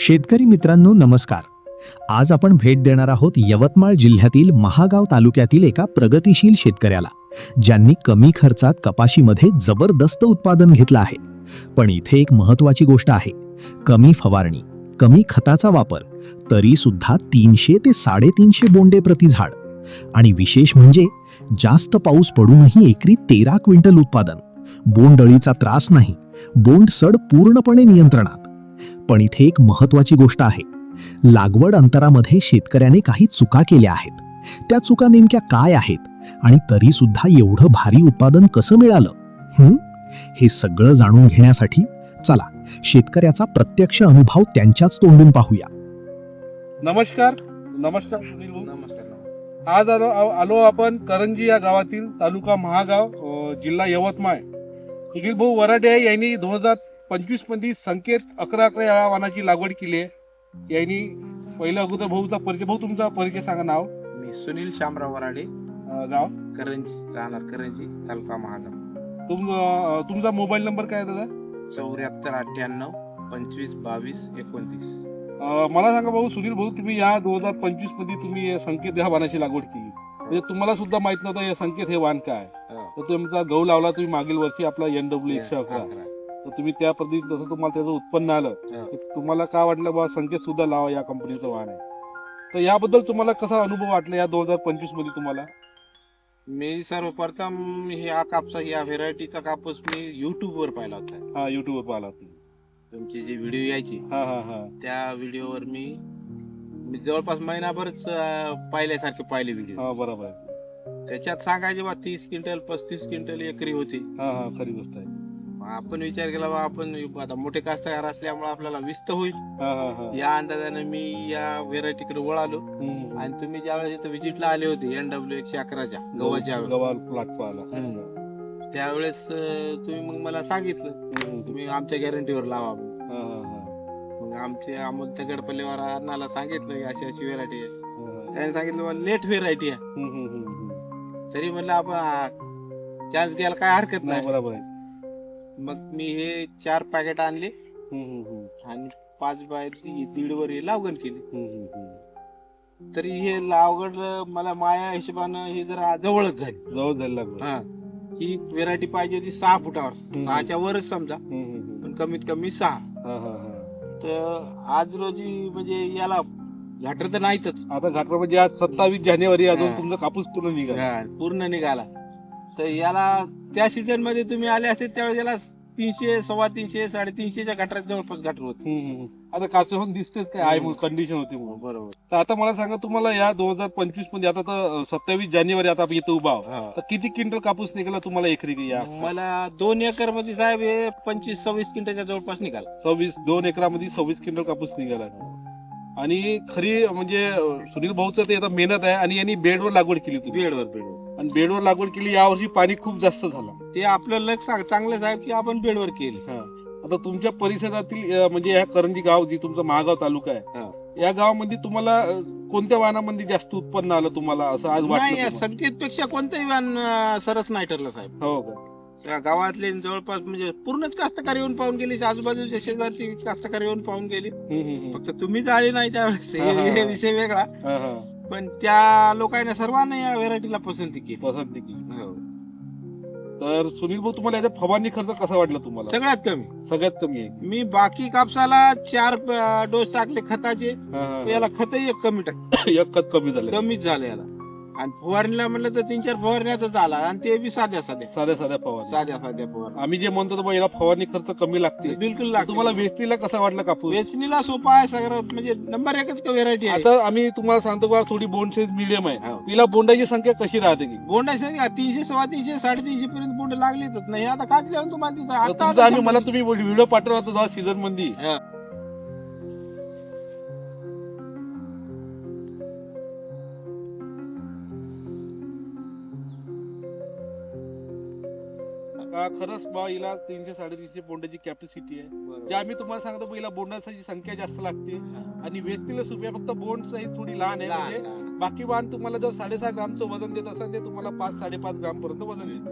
शेतकरी मित्रांनो नमस्कार. आज आपण भेट देणार आहोत यवतमाळ जिल्ह्यातील महागाव तालुक्यातील एका प्रगतिशील शेतकऱ्याला, ज्यांनी कमी खर्चात कपाशीमध्ये जबरदस्त उत्पादन घेतलं आहे. पण इथे एक महत्त्वाची गोष्ट आहे. कमी फवारणी, कमी खताचा वापर, तरी सुद्धा 300 ते 350 बोंडे प्रति झाड. आणि विशेष म्हणजे जास्त पाऊस पडूनही एकरी 13 क्विंटल उत्पादन. बोंडअळीचा त्रास नाही, बोंड सड पूर्णपणे नियंत्रणात. पण इथे एक महत्त्वाची गोष्ट आहे. लागवड अंतरामध्ये शेतकऱ्याने काही चुका केल्या आहेत. त्या चुका नेमक्या काय आहेत आणि तरी सुद्धा एवढं भारी उत्पादन कसं मिळालं? हे सगळं जाणून घेण्यासाठी चला शेतकऱ्याचा प्रत्यक्ष अनुभव त्यांच्याच तोंडून पाहूया. नमस्कार सुनील भाऊ. नमस्कार. आज आलो आपण करंजी या गावातील, तालुका महागाव, जिल्हा यवतमाळ. निखिल भाऊ वराडे यांनी 2025 मध्ये संकेत 11 या वाहनाची लागवड केली आहे. यांनी पहिला अगोदर भाऊचा परिचय, भाऊ तुमचा परिचय सांगा. नाव? मी सुनील शामराव वराडे, गाव? करंजी, राहणार करंजी, तालुका महागाव. तुमचा मोबाईल नंबर काय आहे दादा? 7498 25 22 29. मला सांगा भाऊ, सुनील भाऊ, तुम्ही या 2025 मध्ये तुम्ही संकेत या वाहनाची लागवड केली. म्हणजे तुम्हाला सुद्धा माहित नव्हतं हे संकेत हे वाहन काय. तर तुमचा गहू लावला तुम्ही मागील वर्षी, आपला NW 111. तर तुम्ही त्या पद्धतीत जसं तुम्हाला त्याचं उत्पन्न आलं, तुम्हाला काय वाटलं बा संकेत सुद्धा लावा, या कंपनीचं वाहन आहे. तर याबद्दल तुम्हाला कसा अनुभव वाटला या 2025 मध्ये तुम्हाला? मी सर्वप्रथम ह्या कापसा, या व्हेरायटीचा कापूस मी YouTube वर पाहिला होता. हा, YouTube वर पाहिला होता. तुमची जी व्हिडिओ यायची, त्या व्हिडिओवर मी जवळपास महिनाभरच पाहिल्यासारखे पाहिले व्हिडिओ. बरोबर. त्याच्यात सांगायचे बा 30 क्विंटल 35 क्विंटल एकरी होती. खरी गोष्ट आहे. आपण विचार केला बा आपण आता मोठे कास्तकार असल्यामुळे आपल्याला विस्त होईल या अंदाजाने मी या व्हेरायटीकडे वळालो. आणि तुम्ही ज्यावेळेस इथं व्हिजिटला आले होते NW 111च्या गव्हाच्या प्लॉट पाहिला, त्यावेळेस तुम्ही मग मला सांगितलं तुम्ही आमच्या गॅरंटीवर लावा. मग आमच्या अमोल तगडपल्लेवर अण्णाला सांगितलं की अशी अशी व्हेरायटी आहे. त्याने सांगितलं लेट व्हेरायटी आहे. तरी म्हणलं आपण चान्स घ्यायला काय हरकत नाही. बरोबर आहे. मग मी हे 4 पॅकेट आणले आणि 5 बाय 1.5 वर लागवड केली. तरी हे लागवड मला माया हिशोबानं हे जरा जवळच झाली. लागवड ही व्हेरायटी पाहिजे होती 6 फुटावर, 6च्या वरच समजा, पण कमीत कमी 6. तर आज रोजी म्हणजे याला घाटर तर नाहीतच. आता घाटर म्हणजे आज 27 जानेवारी, अजून तुमचा कापूस पूर्ण निघाला. तर याला त्या सीझन मध्ये तुम्ही आले असते त्यावेळेस याला 300, 350, 350च्या घाटरात जवळपास घाटर होते. आता काचेहून दिसतेच काय आहे कंडिशन होती. बरोबर. तर आता मला सांगा, तुम्हाला या 2025 मध्ये आता तर 27 जानेवारी आता इथं उभा आहोत, तर किती क्विंटल कापूस निघाला तुम्हाला एकरी? या मला 2 एकर मध्ये साहेब हे 25-26 क्विंटलच्या जवळपास निघाला. 2 एकरामध्ये 26 क्विंटल कापूस निघाला. आणि खरी म्हणजे सुनील भाऊचं ते आता मेहनत आहे. आणि यांनी बेडवर लागवड केली होती. बेडवर आणि बेडवर लागवड केली. यावर्षी पाणी खूप जास्त झालं. ते आपलं लक्ष चांगलं साहेब की आपण बेडवर केली. आता तुमच्या परिसरातील म्हणजे ह्या करंजी गाव, जी तुमचा महागाव तालुका आहे, या गावामध्ये तुम्हाला कोणत्या वाहनामध्ये जास्त उत्पन्न आलं तुम्हाला असं आज वाटलं? संकेत पेक्षा कोणतंही वाहन सरस नाही ठरलं साहेब. हो का? त्या गावातले जवळपास म्हणजे पूर्णच कास्तकार येऊन पाहून गेली, आजूबाजूच्या शेजारची कास्तकार येऊन पाहून गेली. फक्त तुम्हीच आले नाही त्यावेळेस, हे विषय वेगळा. पण त्या लोकांना सर्वांना या व्हेरायटीला पसंती केली. तर सुनील भाऊ, तुम्हाला याचा फवारणी खर्च कसा वाटला तुम्हाला? सगळ्यात कमी आहे. मी बाकी कापसाला 4 डोस टाकले खताचे, याला खतही एक खत कमीच झालं याला. आणि फवारणीला म्हणलं तर 3-4 फवारण्यातच आला. आणि ते बी साध्या फवारणी. आम्ही जे म्हणतो याला फवारणी खर्च कमी लागते. बिलकुल लागते. तुम्हाला वेचणीला कसा वाटला कापूस? वेचणीला सोपा आहे सगळं, म्हणजे नंबर 1च व्हेरायटी आहे. आता आम्ही तुम्हाला सांगतो बा, थोडी बोंड साईज मिडियम आहे. तिला बोंडाची संख्या कशी राहते? की बोंडाची संख्या 300, 350, 350 पर्यंत बोंड लागलेच नाही. आता काय लिहून तुम्हाला मला तुम्ही व्हिडिओ पाठवला होता जेव्हा सीझन मध्ये. खरंच बा, हिला 300, 350 बोंडाची कॅपॅसिटी आहे. जे आम्ही तुम्हाला सांगतो हिला बोंडाची संख्या जास्त लागते. आणि वेचणीला सुद्धा फक्त बोंड साईज थोडी लहान आहे. म्हणजे बाकी वाहन तुम्हाला जर 6.5 ग्रामचं वजन देत असेल, ते तुम्हाला 5-5.5 ग्राम पर्यंत वजन देते.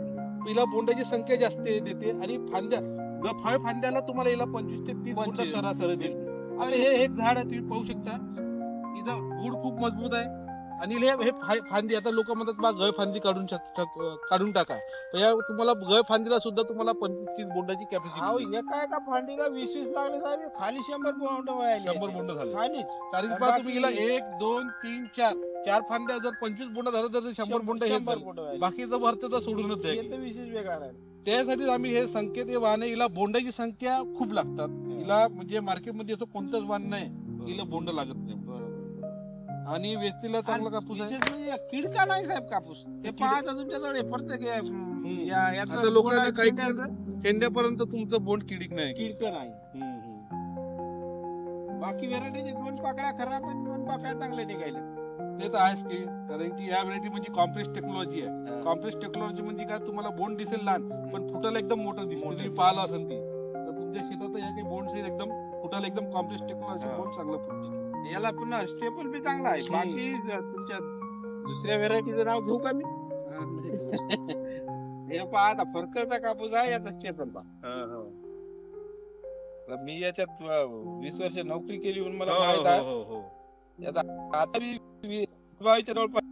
हिला बोंडाची संख्या जास्त देते. आणि फांद्याला तुम्हाला हिला 25 ते 30 बोंड सरासरी देईल. आणि हे झाड आहे, तुम्ही पाहू शकता इथं गुड खूप मजबूत आहे. आणि हे फांदी आता लोक म्हणतात बा गळ फांदी काढून टाका, तर या तुम्हाला गळ फांदीला सुद्धा तुम्हाला 25 बोंडाची कॅपॅसिटी. एका फांदीला 20 लागले साहेब, खाली 100 बोंड व्हायले. 100 बोंड झाले खाली. कारण की पहा तुम्ही हिला 1 2 3 4 फांद्या जर 25 बोंड झालं तर 100 बोंड हे झाले. बाकीचं भरतं तर सोडूनच आहे. विशेष वेगळा आहे. त्यासाठी आम्ही हे संकेत हे वाहन आहे, हिला बोंडाची संख्या खूप लागतात. हिला म्हणजे मार्केटमध्ये असं कोणतंच वाहन नाही हिला बोंड लागत नाही. आणि वेस्तीला चांगला कापूस आहे. म्हणजे किडका नाही साहेब कापूस. हे पाहायचं तुमच्याकडे प्रत्येक आता लोकांनी काही शेंड्यापर्यंत तुमचं बोंड किडीक नाही. किडका नाही. बाकी व्हेरायटीचे 2 पाकळ्या खराब आणि 2 पाकळ्या चांगल्या निघायल्या. ते तर आहेच की, कारण की या व्हरायटी म्हणजे कॉम्प्लेक्स टेक्नॉलॉजी आहे. कॉम्प्लेक्स टेक्नॉलॉजी म्हणजे काय, तुम्हाला बोंड दिसेल लहान पण फुटायला एकदम मोठं दिसते. तुम्ही पाहिलं असेल ती तर तुमच्या शेतात या काही बोंड एकदम फुटायला एकदम कॉम्प्लेक्स टेक्नॉलॉजी बोंड चांगलं फुटते. याला पुन्हा स्टेपल बी चांगला आहे. बाकी तुमच्या दुसऱ्या व्हेरायटीचं नाव घेऊ का मी? हे पहा आता फरकचा कापूस आहे, याचा स्टेपल पहा. मी याच्यात 20 वर्ष नोकरी केली म्हणून मला माहित आहे. आता मी 22च्या जवळपास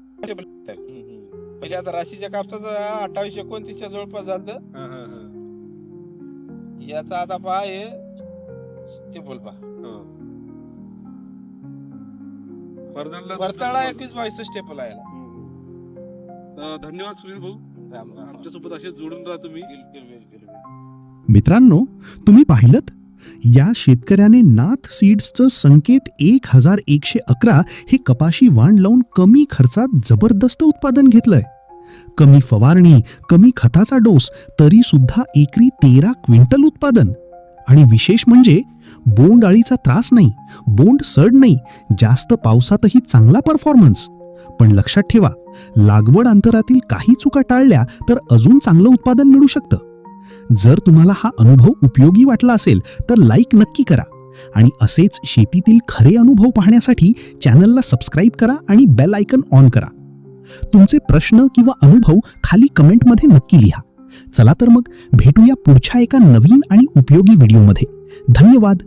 पहिले आता राशीच्या कापसाचं 28-29च्या जवळपास झालं. याचा आता पहा हे स्टेपल पहा. वरताळा 21-22 स्टेपल आहे. धन्यवाद सुनील भाऊ, आमच्यासोबत असे जोडून राहा तुम्ही. मित्रांनो, तुम्ही पाहिलत या शेतकऱ्याने नाथ सीड्सचं संकेत 1111 हे कपाशी वाण लावून कमी खर्चात जबरदस्त उत्पादन घेतलंय. कमी फवारणी, कमी खताचा डोस, तरी सुद्धा एकरी 13 क्विंटल उत्पादन. आणि विशेष म्हणजे बोंड अळीचा त्रास नाही, बोंड सड नाही, जास्त पावसातही चांगला परफॉर्मन्स. पण लक्षात ठेवा, लागवड अंतरातील काही चुका टाळल्या तर अजून चांगलं उत्पादन मिळू शकतं. जर तुम्हाला हा अनुभव उपयोगी वाटला असेल तर लाईक नक्की करा आणि असेच शेतीतील खरे अनुभव पाहण्यासाठी चॅनलला सबस्क्राईब करा आणि बेल आयकन ऑन करा. तुमचे प्रश्न किंवा अनुभव खाली कमेंटमध्ये नक्की लिहा. चला तर मग भेटूया पुढच्या एका नवीन आणि उपयोगी व्हिडिओमध्ये. धन्यवाद.